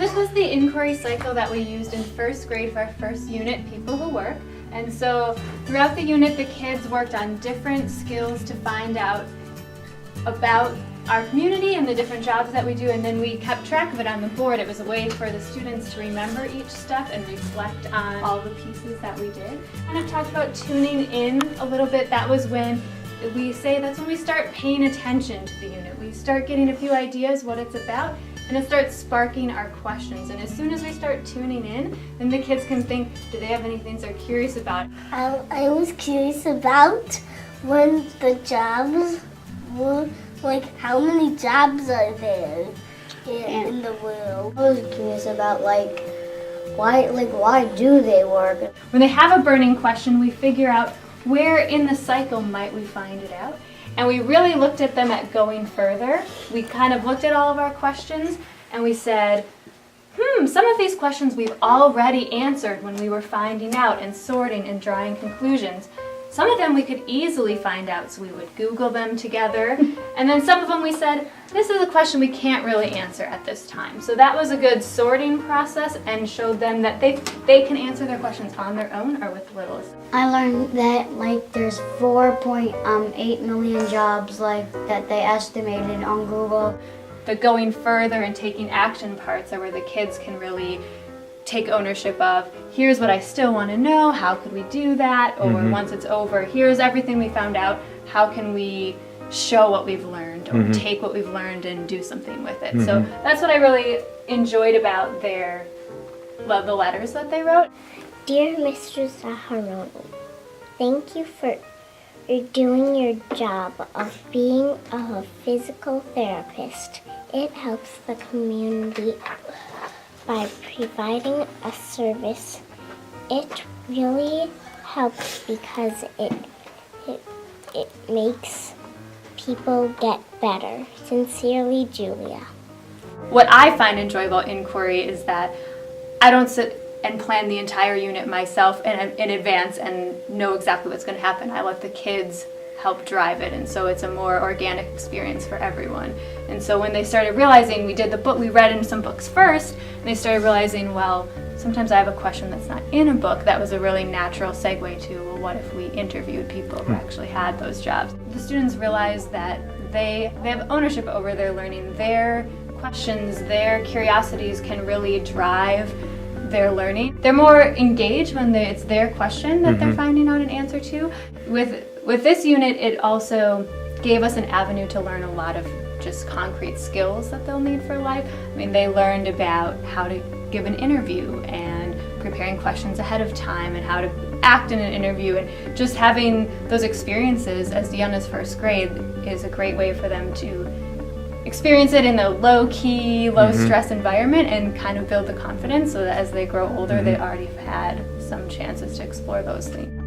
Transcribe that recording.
this was the inquiry cycle that we used in first grade for our first unit, People Who Work. And so throughout the unit, the kids worked on different skills to find out about our community and the different jobs that we do, and then we kept track of it on the board. It was a way for the students to remember each step and reflect on all the pieces that we did. And I've talked about tuning in a little bit. That was when we say that's when we start paying attention to the unit. We start getting a few ideas what it's about, and it starts sparking our questions. And as soon as we start tuning in, then the kids can think, do they have any things they're curious about? I was curious about when the jobs were, like, how many jobs are there in the world? I was curious about why do they work? When they have a burning question, we figure out where in the cycle might we find it out. And we really looked at them at going further. We kind of looked at all of our questions and we said, some of these questions we've already answered when we were finding out and sorting and drawing conclusions. Some of them we could easily find out, so we would Google them together. And then some of them we said, this is a question we can't really answer at this time. So that was a good sorting process and showed them that they can answer their questions on their own or with little assistance. I learned that there's 4.8 million jobs that they estimated on Google. The going further and taking action parts are where the kids can really take ownership of, here's what I still want to know, how could we do that? Or once it's over, here's everything we found out, how can we show what we've learned or take what we've learned and do something with it. So that's what I really enjoyed about the letters that they wrote. Dear Mr. Zaharoni, thank you for doing your job of being a physical therapist. It helps the community by providing a service. It really helps because it makes people get better. Sincerely, Julia. What I find enjoyable inquiry is that I don't sit and plan the entire unit myself in advance and know exactly what's going to happen. I let the kids help drive it, and so it's a more organic experience for everyone. And so when they started realizing, we read in some books first, and they started realizing, well, sometimes I have a question that's not in a book. That was a really natural segue to, well, what if we interviewed people who actually had those jobs? The students realized that they have ownership over their learning. Their questions, their curiosities can really drive their learning. They're more engaged when it's their question that they're finding out an answer to. With this unit, it also gave us an avenue to learn a lot of just concrete skills that they'll need for life. I mean, they learned about how to give an interview and preparing questions ahead of time and how to act in an interview, and just having those experiences as young as first grade is a great way for them to experience it in a low-key, low-stress environment and kind of build the confidence so that as they grow older, they already have had some chances to explore those things.